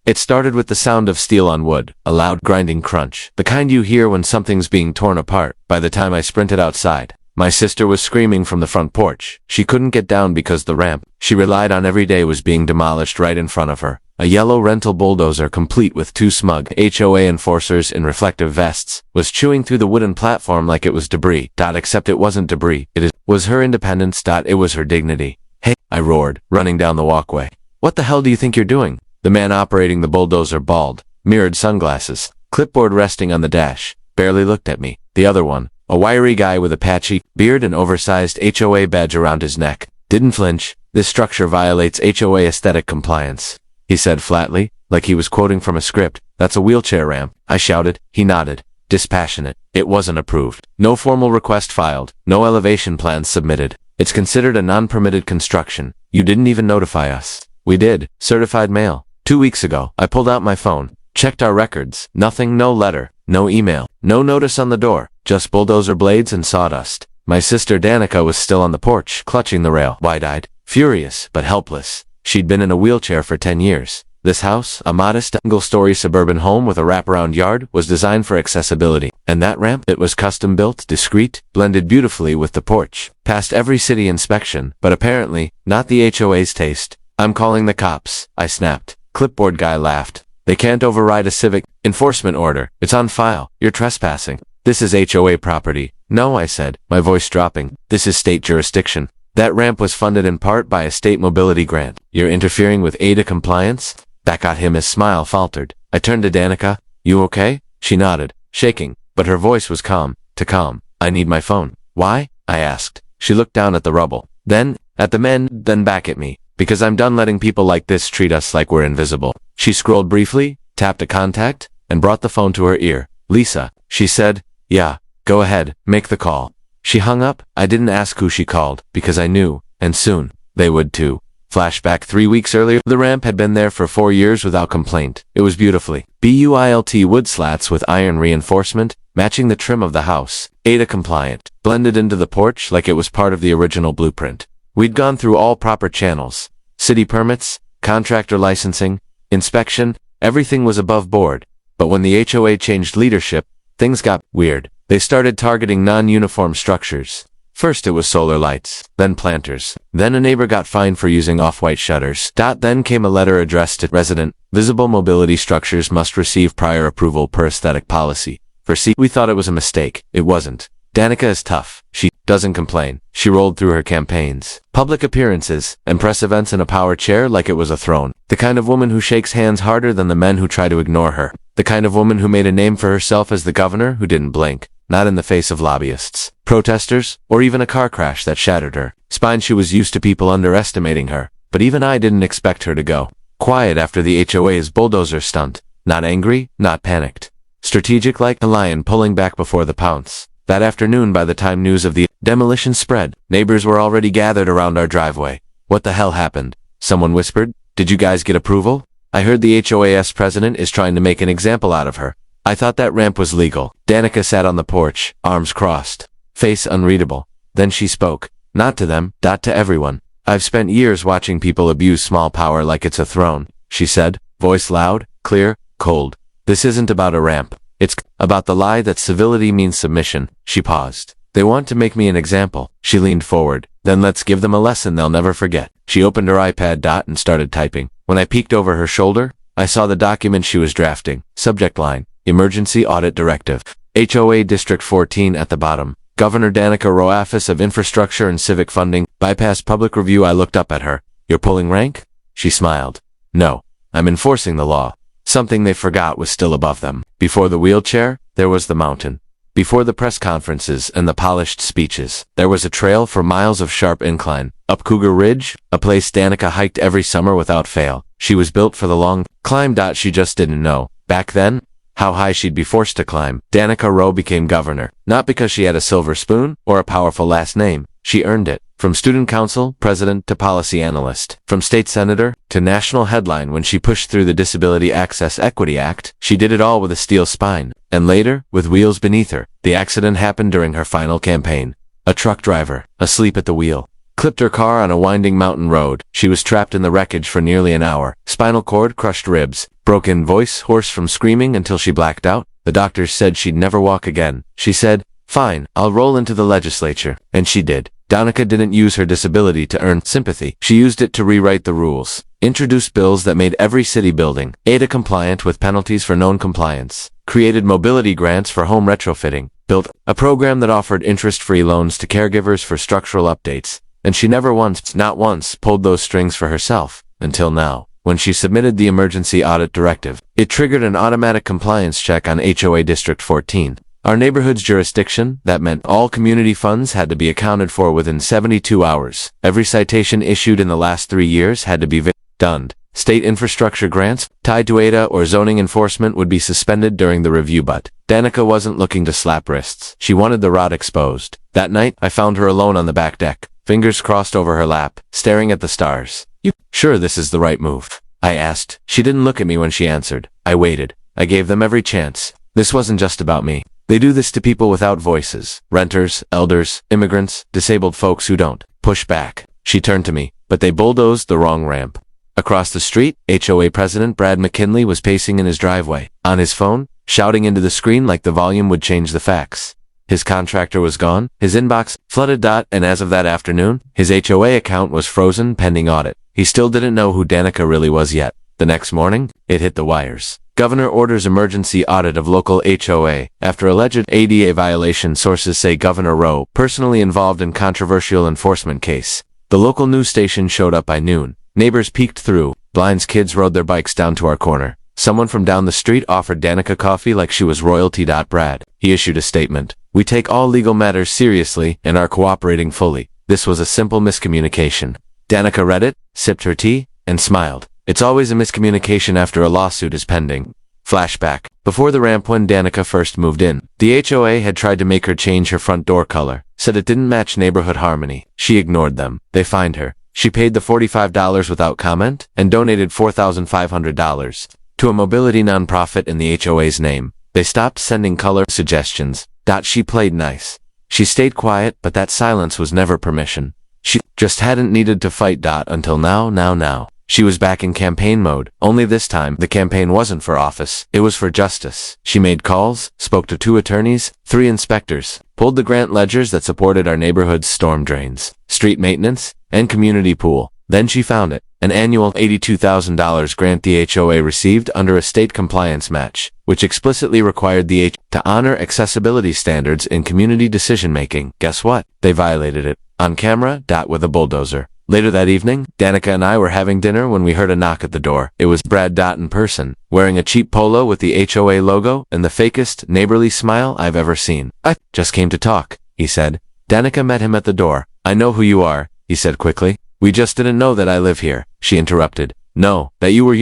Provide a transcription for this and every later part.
It started with the sound of steel on wood, a loud grinding crunch, the kind you hear when something's being torn apart. By the time I sprinted outside, my sister was screaming from the front porch. She couldn't get down because the ramp she relied on every day was being demolished right in front of her. A yellow rental bulldozer, complete with two smug HOA enforcers in reflective vests, was chewing through the wooden platform like it was debris. Except it wasn't debris. It was her independence. It was her dignity. Hey, I roared, running down the walkway. What the hell do you think you're doing? The man operating the bulldozer, bald, mirrored sunglasses, clipboard resting on the dash, barely looked at me. The other one, a wiry guy with a patchy beard and oversized HOA badge around his neck, didn't flinch. This structure violates HOA aesthetic compliance, he said flatly, like he was quoting from a script. That's a wheelchair ramp, I shouted. He nodded, dispassionate. It wasn't approved. No formal request filed, no elevation plans submitted. It's considered a non-permitted construction. You didn't even notify us. We did. Certified mail. 2 weeks ago. I pulled out my phone, checked our records. Nothing, no letter, no email, no notice on the door, just bulldozer blades and sawdust. My sister Danica was still on the porch, clutching the rail, wide-eyed, furious, but helpless. She'd been in a wheelchair for 10 years. This house, a modest, single-story suburban home with a wraparound yard, was designed for accessibility. And that ramp, it was custom-built, discreet, blended beautifully with the porch. Passed every city inspection, but apparently, not the HOA's taste. I'm calling the cops, I snapped. Clipboard guy laughed. They can't override a civic enforcement order. It's on file. You're trespassing. This is HOA property. No, I said, my voice dropping. This is state jurisdiction. That ramp was funded in part by a state mobility grant. You're interfering with ADA compliance? That got him. His smile faltered. I turned to Danica. You okay? She nodded, shaking, but her voice was calm. Too calm. I need my phone. Why? I asked. She looked down at the rubble, then at the men, then back at me. Because I'm done letting people like this treat us like we're invisible. She scrolled briefly, tapped a contact, and brought the phone to her ear. Lisa, she said. Yeah, go ahead, make the call. She hung up. I didn't ask who she called, because I knew, and soon, they would too. Flashback 3 weeks earlier, the ramp had been there for 4 years without complaint. It was beautifully built wood slats with iron reinforcement, matching the trim of the house, ADA compliant, blended into the porch like it was part of the original blueprint. We'd gone through all proper channels. City permits, contractor licensing, inspection, everything was above board. But when the HOA changed leadership, things got weird. They started targeting non-uniform structures. First it was solar lights, then planters. Then a neighbor got fined for using off-white shutters. Then came a letter addressed to resident. Visible mobility structures must receive prior approval per aesthetic policy. For C, we thought it was a mistake. It wasn't. Danica is tough. She doesn't complain. She rolled through her campaigns, public appearances, and press events in a power chair like it was a throne. The kind of woman who shakes hands harder than the men who try to ignore her. The kind of woman who made a name for herself as the governor who didn't blink, not in the face of lobbyists, protesters, or even a car crash that shattered her spine. She was used to people underestimating her, but even I didn't expect her to go quiet after the HOA's bulldozer stunt. Not angry, not panicked. Strategic like a lion pulling back before the pounce. That afternoon, by the time news of the demolition spread, neighbors were already gathered around our driveway. What the hell happened? Someone whispered. Did you guys get approval? I heard the HOA's president is trying to make an example out of her. I thought that ramp was legal. Danica sat on the porch, arms crossed, face unreadable. Then she spoke. Not to them, to everyone. I've spent years watching people abuse small power like it's a throne, she said, voice loud, clear, cold. This isn't about a ramp. It's about the lie that civility means submission. She paused. They want to make me an example. She leaned forward. Then let's give them a lesson they'll never forget. She opened her iPad and started typing. When I peeked over her shoulder, I saw the document she was drafting. Subject line, Emergency Audit Directive. HOA District 14 at the bottom. Governor Danica Rowe, Office of Infrastructure and Civic Funding. Bypass public review. I looked up at her. You're pulling rank? She smiled. No, I'm enforcing the law. Something they forgot was still above them. Before the wheelchair, there was the mountain. Before the press conferences and the polished speeches, there was a trail for miles of sharp incline. Up Cougar Ridge, a place Danica hiked every summer without fail. She was built for the long climb. She just didn't know, back then, how high she'd be forced to climb. Danica Rowe became governor, not because she had a silver spoon or a powerful last name. She earned it. From student council president to policy analyst, from state senator to national headline. When she pushed through the Disability Access Equity Act, she did it all with a steel spine, and later, with wheels beneath her. The accident happened during her final campaign. A truck driver, asleep at the wheel. clipped her car on a winding mountain road. She was trapped in the wreckage for nearly an hour. Spinal cord, crushed ribs, broken voice, hoarse from screaming until she blacked out. The doctors said she'd never walk again. She said, "Fine, I'll roll into the legislature." And she did. Danica didn't use her disability to earn sympathy. She used it to rewrite the rules, introduce bills that made every city building ADA compliant with penalties for known compliance, created mobility grants for home retrofitting, built a program that offered interest-free loans to caregivers for structural updates, and she never once, not once, pulled those strings for herself, until now. When she submitted the emergency audit directive, it triggered an automatic compliance check on HOA District 14. Our neighborhood's jurisdiction, that meant all community funds had to be accounted for within 72 hours. Every citation issued in the last 3 years had to be done. State infrastructure grants, tied to ADA or zoning enforcement, would be suspended during the review, but Danica wasn't looking to slap wrists. She wanted the rod exposed. That night, I found her alone on the back deck, fingers crossed over her lap, staring at the stars. "You sure this is the right move?" I asked. She didn't look at me when she answered. I waited. I gave them every chance. This wasn't just about me. They do this to people without voices, renters, elders, immigrants, disabled folks who don't push back. She turned to me, but they bulldozed the wrong ramp. Across the street, HOA President Brad McKinley was pacing in his driveway, on his phone, shouting into the screen like the volume would change the facts. His contractor was gone, his inbox flooded. And as of that afternoon, his HOA account was frozen pending audit. He still didn't know who Danica really was yet. The next morning, it hit the wires. Governor orders emergency audit of local HOA after alleged ADA violation. Sources say Governor Rowe personally involved in controversial enforcement case. The local news station showed up by noon. Neighbors peeked through. Blinds. Kids rode their bikes down to our corner. Someone from down the street offered Danica coffee like she was royalty. Brad, he issued a statement. "We take all legal matters seriously and are cooperating fully. This was a simple miscommunication." Danica read it, sipped her tea, and smiled. It's always a miscommunication after a lawsuit is pending. Flashback. Before the ramp, when Danica first moved in, the HOA had tried to make her change her front door color, said it didn't match neighborhood harmony. She ignored them. They fined her. She paid the $45 without comment and donated $4,500 to a mobility nonprofit in the HOA's name. They stopped sending color suggestions. She played nice. She stayed quiet, but that silence was never permission. She just hadn't needed to fight. Until now. She was back in campaign mode, only this time the campaign wasn't for office, it was for justice. She made calls, spoke to 2 attorneys, 3 inspectors, pulled the grant ledgers that supported our neighborhood's storm drains, street maintenance, and community pool. Then she found it, an annual $82,000 grant the HOA received under a state compliance match, which explicitly required the to honor accessibility standards in community decision-making. Guess what? They violated it. On camera. With a bulldozer. Later that evening, Danica and I were having dinner when we heard a knock at the door. It was Brad in person, wearing a cheap polo with the HOA logo and the fakest, neighborly smile I've ever seen. "I just came to talk," he said. Danica met him at the door. "I know who you are," he said quickly. "We just didn't know that I live here," she interrupted. "No, that you were.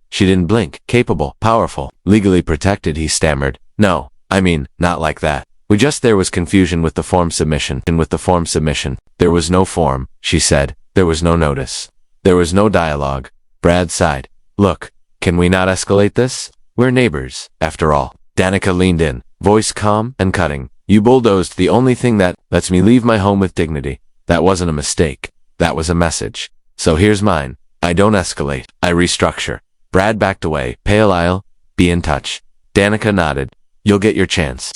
She didn't blink. "Capable, powerful, legally protected," he stammered. "No, I mean, not like that. There was confusion with the form submission. There was no form," she said. "There was no notice. There was no dialogue." Brad sighed. "Look, can we not escalate this? We're neighbors, after all." Danica leaned in, voice calm and cutting. "You bulldozed the only thing that lets me leave my home with dignity. That wasn't a mistake. That was a message. So here's mine. I don't escalate. I restructure." Brad backed away, pale. "I'll be in touch." Danica nodded. "You'll get your chance."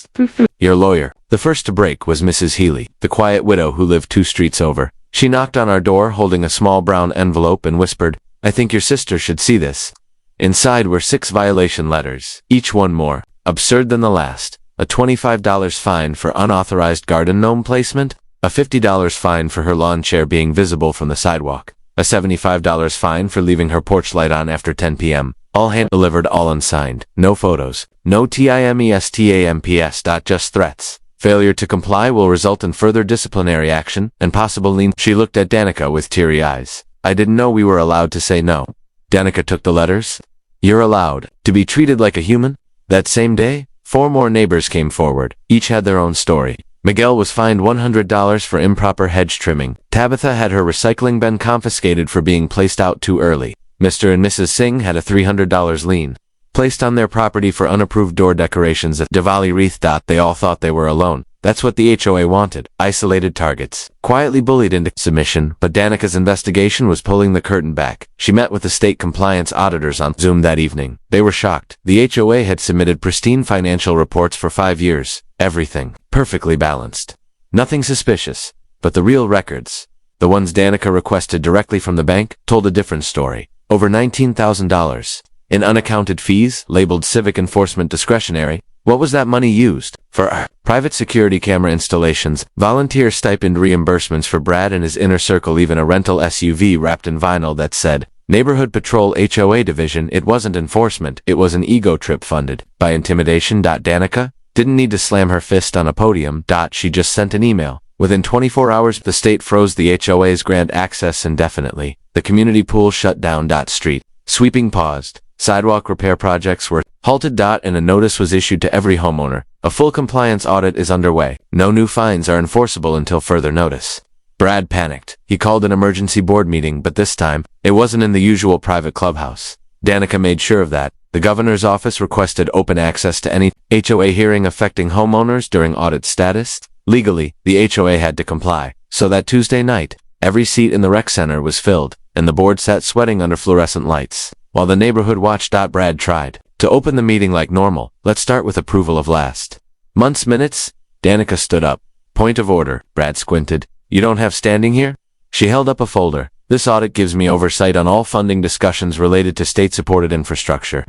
Your lawyer. The first to break was Mrs. Healy, the quiet widow who lived 2 streets over. She knocked on our door holding a small brown envelope and whispered, "I think your sister should see this." Inside were 6 violation letters, each one more absurd than the last. A $25 fine for unauthorized garden gnome placement, a $50 fine for her lawn chair being visible from the sidewalk, a $75 fine for leaving her porch light on after 10 p.m., all hand-delivered, all unsigned, no photos, no timestamps. Just threats. Failure to comply will result in further disciplinary action and possible lien. She looked at Danica with teary eyes. "I didn't know we were allowed to say no." Danica took the letters. "You're allowed to be treated like a human." That same day, 4 more neighbors came forward. Each had their own story. Miguel was fined $100 for improper hedge trimming. Tabitha had her recycling bin confiscated for being placed out too early. Mr. and Mrs. Singh had a $300 lien placed on their property for unapproved door decorations at Diwali wreath. They all thought they were alone. That's what the HOA wanted. Isolated targets. Quietly bullied into submission, but Danica's investigation was pulling the curtain back. She met with the state compliance auditors on Zoom that evening. They were shocked. The HOA had submitted pristine financial reports for 5 years. Everything. Perfectly balanced. Nothing suspicious. But the real records, the ones Danica requested directly from the bank, told a different story. Over $19,000 in unaccounted fees, labeled civic enforcement discretionary. What was that money used? For private security camera installations, volunteer stipend reimbursements for Brad and his inner circle, even a rental SUV wrapped in vinyl that said, Neighborhood Patrol HOA Division. It wasn't enforcement, it was an ego trip funded by intimidation. Danica didn't need to slam her fist on a podium. She just sent an email. Within 24 hours, the state froze the HOA's grant access indefinitely. The community pool shut down. Street sweeping paused. Sidewalk repair projects were halted. And a notice was issued to every homeowner. A full compliance audit is underway. No new fines are enforceable until further notice. Brad panicked. He called an emergency board meeting, but this time, it wasn't in the usual private clubhouse. Danica made sure of that. The governor's office requested open access to any HOA hearing affecting homeowners during audit status. Legally, the HOA had to comply. So that Tuesday night, every seat in the rec center was filled, and the board sat sweating under fluorescent lights, while the neighborhood watched. Brad tried to open the meeting like normal. Let's start with approval of last month's minutes. Danica stood up. Point of order. Brad squinted. You don't have standing here? She held up a folder. This audit gives me oversight on all funding discussions related to state-supported infrastructure.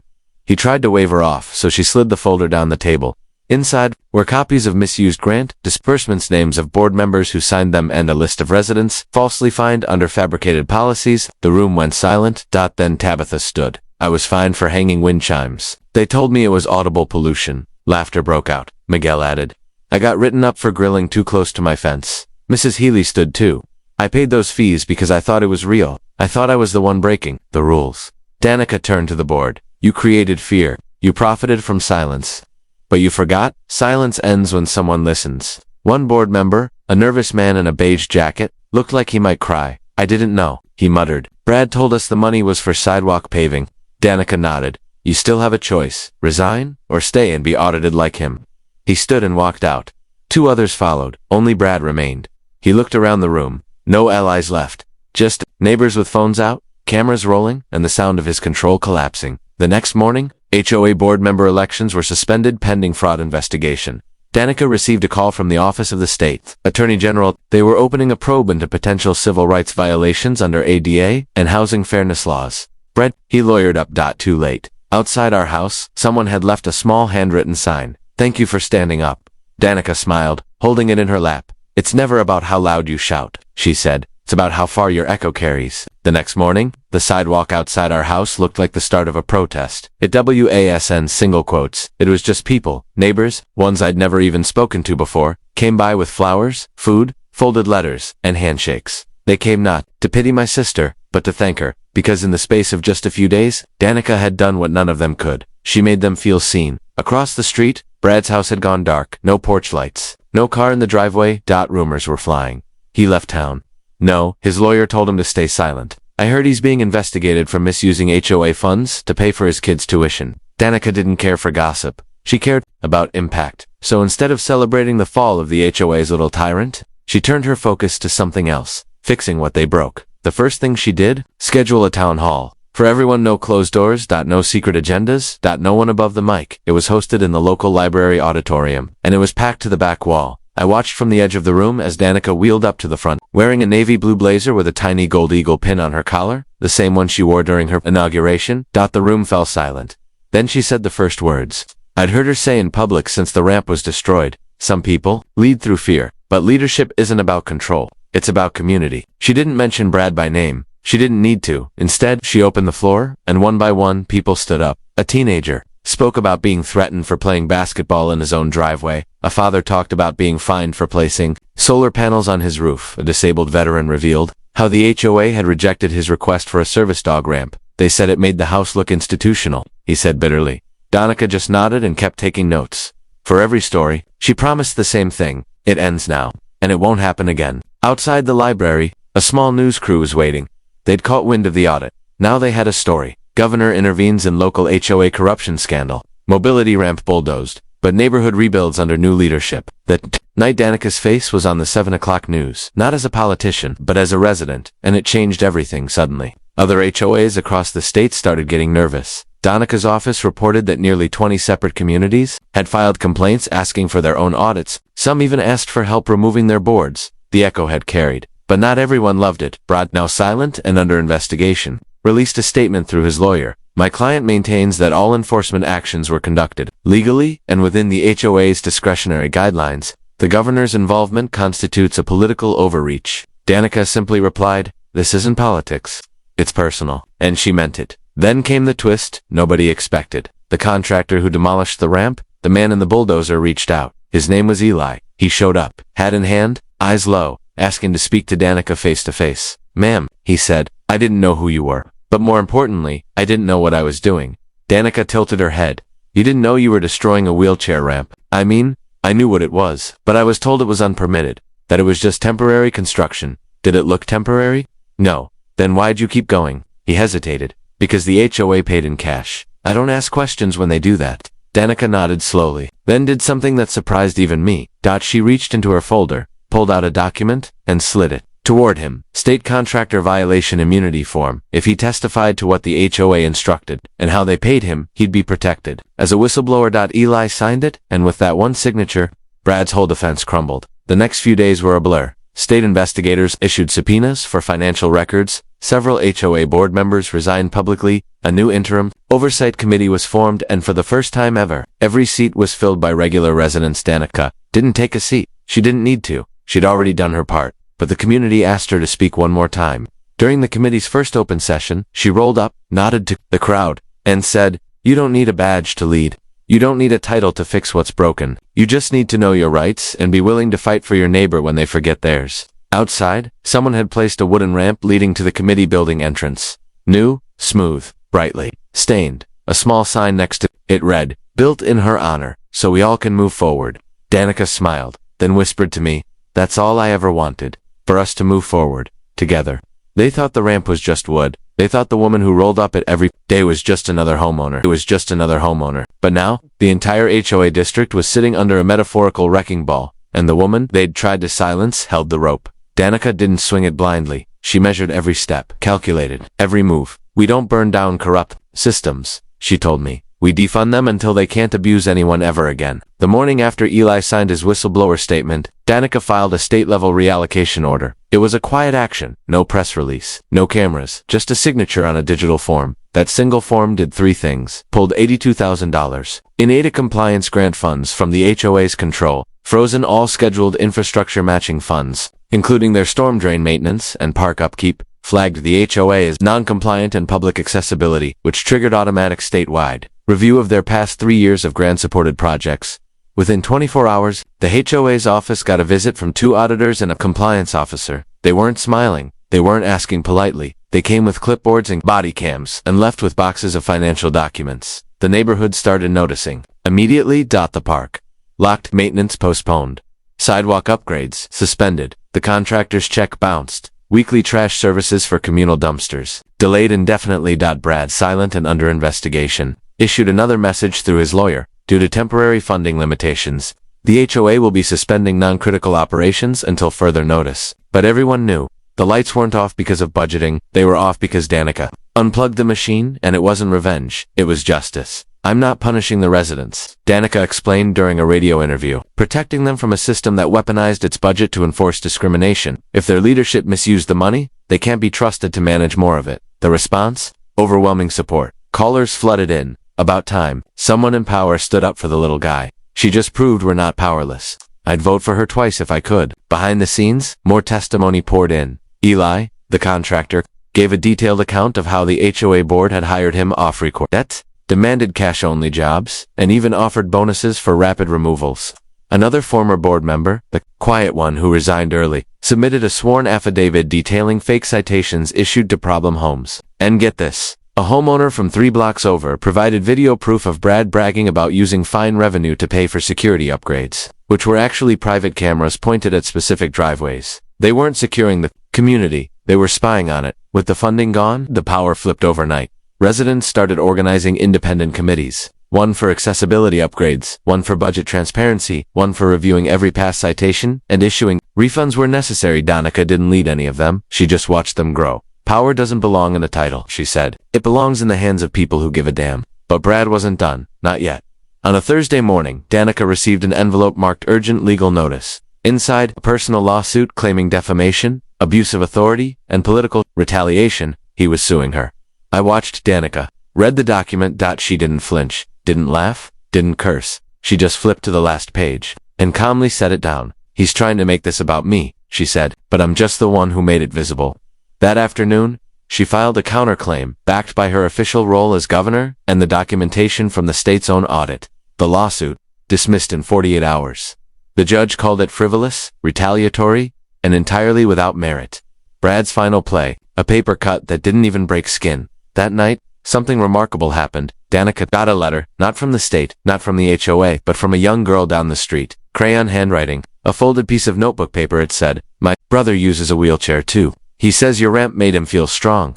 He tried to wave her off, so she slid the folder down the table. Inside were copies of misused grant disbursements, names of board members who signed them, and a list of residents falsely fined under fabricated policies. The room went silent. Then Tabitha stood. I was fined for hanging wind chimes. They told me it was audible pollution. Laughter broke out. Miguel added. I got written up for grilling too close to my fence. Mrs. Healy stood too. I paid those fees because I thought it was real. I thought I was the one breaking the rules. Danica turned to the board. You created fear. You profited from silence. But you forgot, silence ends when someone listens. One board member, a nervous man in a beige jacket, looked like he might cry. I didn't know, he muttered. Brad told us the money was for sidewalk paving. Danica nodded. You still have a choice. Resign, or stay and be audited like him. He stood and walked out. 2 others followed. Only Brad remained. He looked around the room. No allies left. Just neighbors with phones out, cameras rolling, and the sound of his control collapsing. The next morning, HOA board member elections were suspended pending fraud investigation. Danica received a call from the Office of the State Attorney General. They were opening a probe into potential civil rights violations under ADA and housing fairness laws. Brett, he lawyered up. Too late. Outside our house, someone had left a small handwritten sign. Thank you for standing up. Danica smiled, holding it in her lap. It's never about how loud you shout, she said. It's about how far your echo carries. The next morning, the sidewalk outside our house looked like the start of a protest. WASN single quotes. It was just people, neighbors, ones I'd never even spoken to before, came by with flowers, food, folded letters, and handshakes. They came not to pity my sister, but to thank her, because in the space of just a few days, Danica had done what none of them could. She made them feel seen. Across the street, Brad's house had gone dark. No porch lights. No car in the driveway. Rumors were flying. He left town. No, his lawyer told him to stay silent. I heard he's being investigated for misusing HOA funds to pay for his kids' tuition. Danica didn't care for gossip. She cared about impact. So instead of celebrating the fall of the HOA's little tyrant, she turned her focus to something else, fixing what they broke. The first thing she did, schedule a town hall. For everyone, no closed doors. No secret agendas. No one above the mic. It was hosted in the local library auditorium, and it was packed to the back wall. I watched from the edge of the room as Danica wheeled up to the front, wearing a navy blue blazer with a tiny gold eagle pin on her collar, the same one she wore during her inauguration. The room fell silent. Then she said the first words I'd heard her say in public since the ramp was destroyed. Some people lead through fear, but leadership isn't about control. It's about community. She didn't mention Brad by name. She didn't need to. Instead, she opened the floor, and one by one, people stood up. A teenager spoke about being threatened for playing basketball in his own driveway. A father talked about being fined for placing solar panels on his roof. A disabled veteran revealed how the HOA had rejected his request for a service dog ramp. They said it made the house look institutional, he said bitterly. Danica just nodded and kept taking notes. For every story, she promised the same thing. It ends now, and it won't happen again. Outside the library, a small news crew was waiting. They'd caught wind of the audit. Now they had a story. Governor intervenes in local HOA corruption scandal. Mobility ramp bulldozed. but neighborhood rebuilds under new leadership. That night Danica's face was on the 7 o'clock news, not as a politician, but as a resident, and it changed everything suddenly. Other HOAs across the state started getting nervous. Danica's office reported that nearly 20 separate communities had filed complaints asking for their own audits. Some even asked for help removing their boards. The echo had carried. But not everyone loved it. Brad, now silent and under investigation, released a statement through his lawyer. My client maintains that all enforcement actions were conducted legally and within the HOA's discretionary guidelines. The governor's involvement constitutes a political overreach. Danica simply replied, "This isn't politics. It's personal." And she meant it. Then came the twist nobody expected. The contractor who demolished the ramp, the man in the bulldozer, reached out. His name was Eli. He showed up, hat in hand, eyes low, asking to speak to Danica face to face. "Ma'am," he said, "I didn't know who you were. But more importantly, I didn't know what I was doing." Danica tilted her head. "You didn't know you were destroying a wheelchair ramp?" "I mean, I knew what it was, but I was told it was unpermitted, that it was just temporary construction." "Did it look temporary?" "No." "Then why'd you keep going?" He hesitated. "Because the HOA paid in cash. I don't ask questions when they do that." Danica nodded slowly, then did something that surprised even me. She reached into her folder, pulled out a document, and slid it toward him. State contractor violation immunity form. If he testified to what the HOA instructed and how they paid him, he'd be protected. As a whistleblower. Eli signed it, and with that one signature, Brad's whole defense crumbled. The next few days were a blur. State investigators issued subpoenas for financial records. Several HOA board members resigned publicly. A new interim oversight committee was formed, and for the first time ever, every seat was filled by regular residents. Danica didn't take a seat. She didn't need to. She'd already done her part. But the community asked her to speak one more time. During the committee's first open session, she rolled up, nodded to the crowd, and said, "You don't need a badge to lead. You don't need a title to fix what's broken. You just need to know your rights and be willing to fight for your neighbor when they forget theirs." Outside, someone had placed a wooden ramp leading to the committee building entrance. New, smooth, brightly stained. A small sign next to it read, "Built in her honor, so we all can move forward." Danica smiled, then whispered to me, "That's all I ever wanted. For us to move forward, together." They thought the ramp was just wood. They thought the woman who rolled up it every day was just another homeowner. It was just another homeowner. But now, the entire HOA district was sitting under a metaphorical wrecking ball, and the woman they'd tried to silence held the rope. Danica didn't swing it blindly. She measured every step, calculated every move. "We don't burn down corrupt systems," she told me. "We defund them until they can't abuse anyone ever again." The morning after Eli signed his whistleblower statement, Danica filed a state-level reallocation order. It was a quiet action, no press release, no cameras, just a signature on a digital form. That single form did three things: pulled $82,000 in ADA compliance grant funds from the HOA's control, frozen all scheduled infrastructure matching funds, including their storm drain maintenance and park upkeep, flagged the HOA as non-compliant and public accessibility, which triggered automatic statewide review of their past 3 years of grant-supported projects. Within 24 hours, the HOA's office got a visit from 2 auditors and a compliance officer. They weren't smiling. They weren't asking politely. They came with clipboards and body cams and left with boxes of financial documents. The neighborhood started noticing. Immediately. The park locked, maintenance postponed, sidewalk upgrades suspended, the contractor's check bounced, weekly trash services for communal dumpsters delayed indefinitely. Brad, silent and under investigation, issued another message through his lawyer. Due to temporary funding limitations, the HOA will be suspending non-critical operations until further notice. But everyone knew. The lights weren't off because of budgeting. They were off because Danica unplugged the machine, and it wasn't revenge. It was justice. "I'm not punishing the residents," Danica explained during a radio interview, "protecting them from a system that weaponized its budget to enforce discrimination. If their leadership misused the money, they can't be trusted to manage more of it." The response? Overwhelming support. Callers flooded in. About time, someone in power stood up for the little guy. "She just proved we're not powerless. I'd vote for her twice if I could." Behind the scenes, more testimony poured in. Eli, the contractor, gave a detailed account of how the HOA board had hired him off record debt, demanded cash-only jobs, and even offered bonuses for rapid removals. Another former board member, the quiet one who resigned early, submitted a sworn affidavit detailing fake citations issued to problem homes. And get this. A homeowner from 3 blocks over provided video proof of Brad bragging about using fine revenue to pay for security upgrades, which were actually private cameras pointed at specific driveways. They weren't securing the community, they were spying on it. With the funding gone, the power flipped overnight. Residents started organizing independent committees. One for accessibility upgrades, one for budget transparency, one for reviewing every past citation and issuing refunds where necessary. Danica didn't lead any of them. She just watched them grow. Power doesn't belong in a title, she said. It belongs in the hands of people who give a damn. But Brad wasn't done. Not yet. On a Thursday morning, Danica received an envelope marked urgent legal notice. Inside, a personal lawsuit claiming defamation, abuse of authority, and political retaliation. He was suing her. I watched Danica, read the document. She didn't flinch, didn't laugh, didn't curse. She just flipped to the last page and calmly set it down. He's trying to make this about me, she said, but I'm just the one who made it visible. That afternoon, she filed a counterclaim, backed by her official role as governor and the documentation from the state's own audit. The lawsuit, dismissed in 48 hours. The judge called it frivolous, retaliatory, and entirely without merit. Brad's final play, a paper cut that didn't even break skin. That night, something remarkable happened. Danica got a letter, not from the state, not from the HOA, but from a young girl down the street. Crayon handwriting, a folded piece of notebook paper. It said, "My brother uses a wheelchair too. He says your ramp made him feel strong."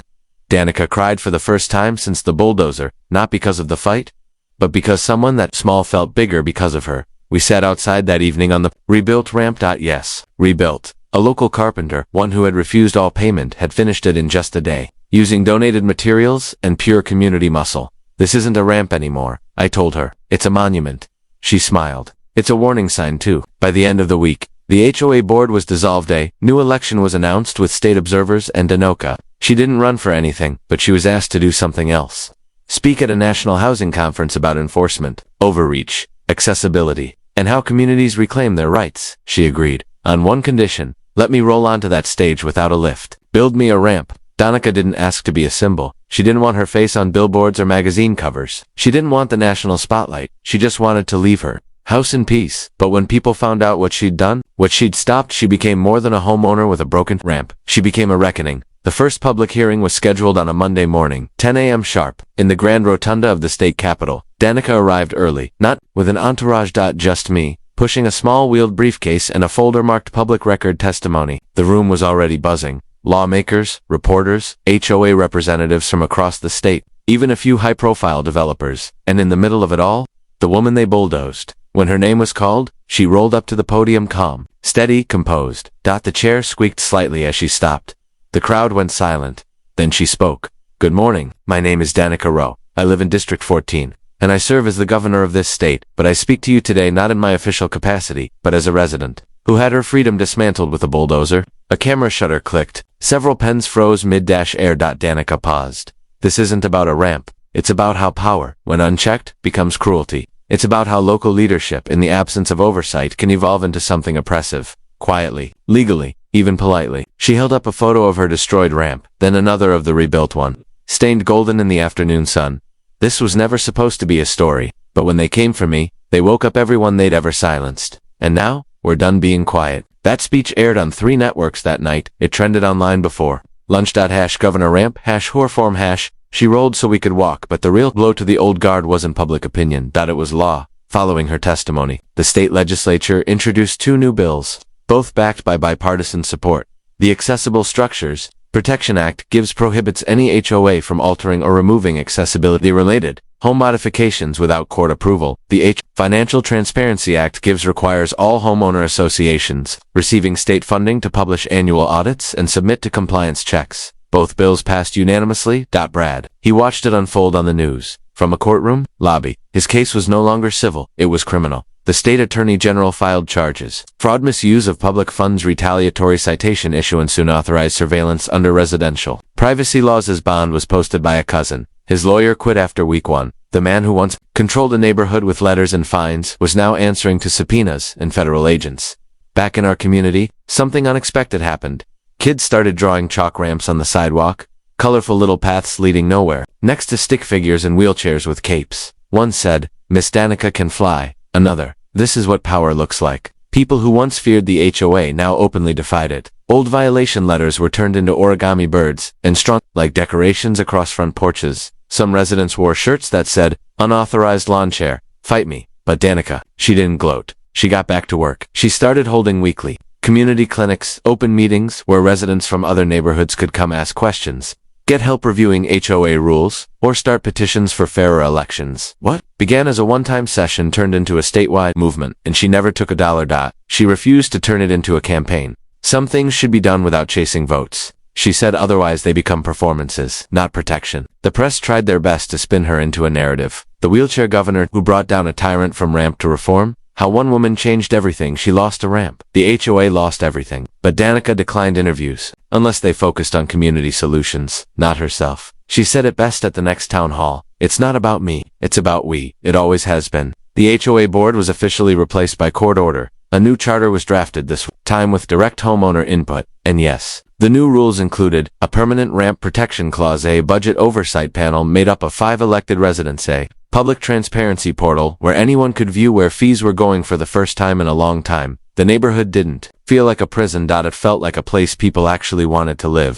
Danica cried for the first time since the bulldozer, not because of the fight, but because someone that small felt bigger because of her. We sat outside that evening on the rebuilt ramp. Yes, rebuilt. A local carpenter, one who had refused all payment, had finished it in just a day, using donated materials and pure community muscle. "This isn't a ramp anymore," I told her. "It's a monument." She smiled. "It's a warning sign too." By the end of the week, the HOA board was dissolved. A new election was announced with state observers and Danica. She didn't run for anything, but she was asked to do something else. Speak at a national housing conference about enforcement, overreach, accessibility, and how communities reclaim their rights. She agreed. On one condition: let me roll onto that stage without a lift. Build me a ramp. Danica didn't ask to be a symbol. She didn't want her face on billboards or magazine covers. She didn't want the national spotlight. She just wanted to leave her house in peace. But when people found out what she'd done, what she'd stopped, she became more than a homeowner with a broken ramp. She became a reckoning. The first public hearing was scheduled on a Monday morning, 10 a.m. sharp, in the grand rotunda of the state capitol. Danica arrived early, not with an entourage. Just me, pushing a small wheeled briefcase and a folder marked public record testimony. The room was already buzzing. Lawmakers, reporters, HOA representatives from across the state, even a few high-profile developers. And in the middle of it all, the woman they bulldozed. When her name was called, she rolled up to the podium calm, steady, composed. The chair squeaked slightly as she stopped. The crowd went silent. Then she spoke. "Good morning. My name is Danica Rowe. I live in District 14, and I serve as the governor of this state, but I speak to you today not in my official capacity, but as a resident who had her freedom dismantled with a bulldozer." A camera shutter clicked. Several pens froze mid-air. Danica paused. "This isn't about a ramp. It's about how power, when unchecked, becomes cruelty. It's about how local leadership, in the absence of oversight, can evolve into something oppressive. Quietly, legally, even politely." She held up a photo of her destroyed ramp, then another of the rebuilt one, stained golden in the afternoon sun. "This was never supposed to be a story, but when they came for me, they woke up everyone they'd ever silenced. And now, we're done being quiet." That speech aired on 3 networks that night. It trended online before lunch. Governor ramp, #Horform She rolled so we could walk, but the real blow to the old guard wasn't public opinion. It was law. Following her testimony, the state legislature introduced 2 new bills, both backed by bipartisan support. The Accessible Structures Protection Act prohibits any HOA from altering or removing accessibility-related home modifications without court approval. The Financial Transparency Act requires all homeowner associations receiving state funding to publish annual audits and submit to compliance checks. Both bills passed unanimously. Brad. He watched it unfold on the news. From a courtroom lobby, his case was no longer civil, it was criminal. The state attorney general filed charges: fraud, misuse of public funds, retaliatory citation issuance, unauthorized surveillance under residential privacy laws. His bond was posted by a cousin. His lawyer quit after week 1. The man who once controlled a neighborhood with letters and fines was now answering to subpoenas and federal agents. Back in our community, something unexpected happened. Kids started drawing chalk ramps on the sidewalk, colorful little paths leading nowhere, next to stick figures in wheelchairs with capes. One said, "Miss Danica can fly." Another, "This is what power looks like." People who once feared the HOA now openly defied it. Old violation letters were turned into origami birds and strung like decorations across front porches. Some residents wore shirts that said, "Unauthorized lawn chair, fight me." But Danica, she didn't gloat. She got back to work. She started holding weekly community clinics, open meetings where residents from other neighborhoods could come ask questions, get help reviewing HOA rules, or start petitions for fairer elections. What began as a one-time session turned into a statewide movement, and she never took a dollar. She refused to turn it into a campaign. Some things should be done without chasing votes. She said otherwise they become performances, not protection. The press tried their best to spin her into a narrative. The wheelchair governor who brought down a tyrant from ramp to reform, how one woman changed everything. She lost a ramp. The HOA lost everything. But Danica declined interviews, unless they focused on community solutions, not herself. She said it best at the next town hall. It's not about me, it's about we. It always has been. The HOA board was officially replaced by court order. A new charter was drafted this time with direct homeowner input. And yes, the new rules included a permanent ramp protection clause, a budget oversight panel made up of 5 elected residents, a public transparency portal where anyone could view where fees were going for the first time in a long time. The neighborhood didn't feel like a prison. It felt like a place people actually wanted to live.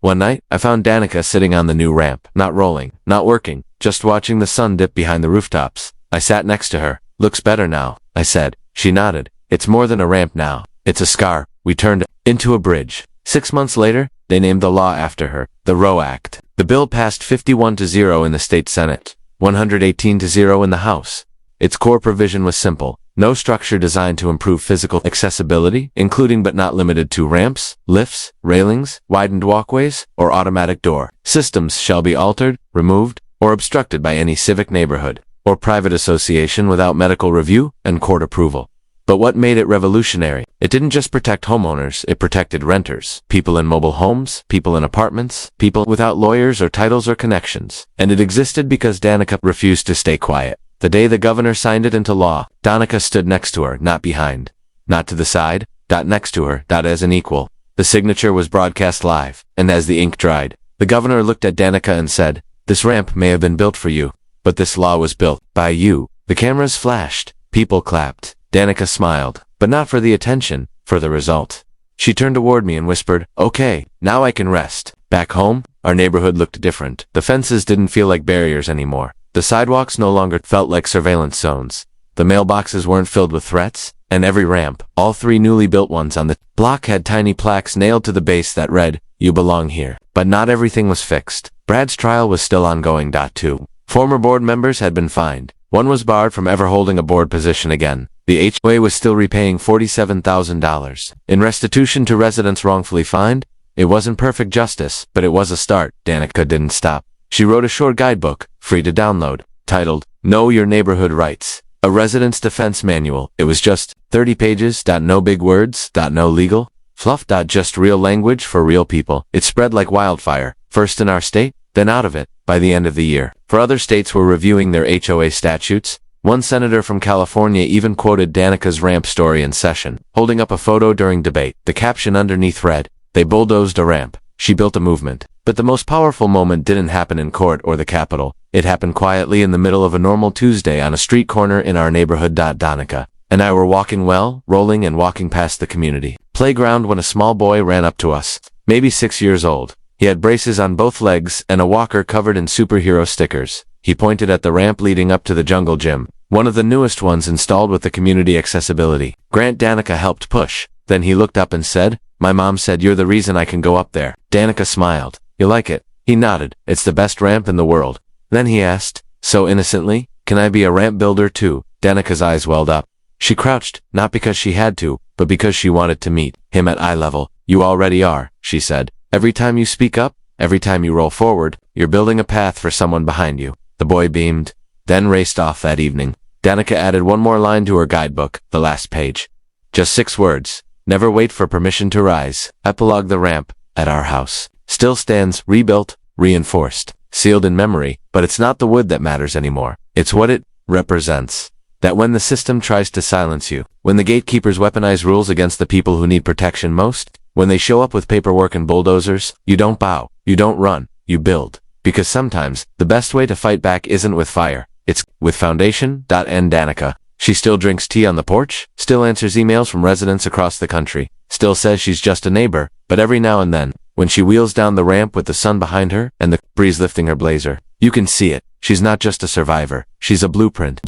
One night, I found Danica sitting on the new ramp, not rolling, not working, just watching the sun dip behind the rooftops. I sat next to her. Looks better now, I said. She nodded. It's more than a ramp now. It's a scar. We turned into a bridge. 6 months later, they named the law after her, the Roe Act. The bill passed 51-0 in the state Senate, 118-0 in the House. Its core provision was simple. No structure designed to improve physical accessibility, including but not limited to ramps, lifts, railings, widened walkways, or automatic door systems shall be altered, removed, or obstructed by any civic neighborhood or private association without medical review and court approval. But what made it revolutionary? It didn't just protect homeowners, it protected renters, people in mobile homes, people in apartments, people without lawyers or titles or connections. And it existed because Danica refused to stay quiet. The day the governor signed it into law, Danica stood next to her, not behind. Not to the side, next to her, as an equal. The signature was broadcast live, and as the ink dried, the governor looked at Danica and said, "This ramp may have been built for you, but this law was built by you." The cameras flashed, people clapped. Danica smiled, but not for the attention, for the result. She turned toward me and whispered, "Okay, now I can rest." Back home, our neighborhood looked different. The fences didn't feel like barriers anymore. The sidewalks no longer felt like surveillance zones. The mailboxes weren't filled with threats, and every ramp, all 3 newly built ones on the block, had tiny plaques nailed to the base that read, "You belong here." But not everything was fixed. Brad's trial was still ongoing. 2 former board members had been fined. One was barred from ever holding a board position again. The HOA was still repaying $47,000 in restitution to residents wrongfully fined. It wasn't perfect justice, but it was a start. Danica didn't stop. She wrote a short guidebook, free to download, titled, "Know Your Neighborhood Rights, a Resident's Defense Manual." It was just 30 pages. No big words, no legal fluff. Just real language for real people. It spread like wildfire, first in our state, then out of it, by the end of the year. For other states were reviewing their HOA statutes. One senator from California even quoted Danica's ramp story in session, holding up a photo during debate. The caption underneath read, "They bulldozed a ramp. She built a movement." But the most powerful moment didn't happen in court or the Capitol. It happened quietly in the middle of a normal Tuesday on a street corner in our neighborhood. Danica and I were walking rolling and walking past the community playground when a small boy ran up to us, maybe 6 years old. He had braces on both legs and a walker covered in superhero stickers. He pointed at the ramp leading up to the jungle gym, one of the newest ones installed with the community accessibility grant Danica helped push. Then he looked up and said, "My mom said you're the reason I can go up there." Danica smiled. "You like it?" He nodded. "It's the best ramp in the world." Then he asked, so innocently, "Can I be a ramp builder too?" Danica's eyes welled up. She crouched, not because she had to, but because she wanted to meet him at eye level. "You already are," she said. "Every time you speak up, every time you roll forward, you're building a path for someone behind you." The boy beamed, then raced off that evening. Danica added one more line to her guidebook, the last page. Just 6 words. "Never wait for permission to rise." Epilogue: the ramp, at our house, still stands, rebuilt, reinforced, sealed in memory, but it's not the wood that matters anymore. It's what it represents. That when the system tries to silence you, when the gatekeepers weaponize rules against the people who need protection most, when they show up with paperwork and bulldozers, you don't bow, you don't run, you build. Because sometimes, the best way to fight back isn't with fire, it's with foundation. And Danica. She still drinks tea on the porch, still answers emails from residents across the country, still says she's just a neighbor, but every now and then, when she wheels down the ramp with the sun behind her and the breeze lifting her blazer, you can see it. She's not just a survivor, she's a blueprint.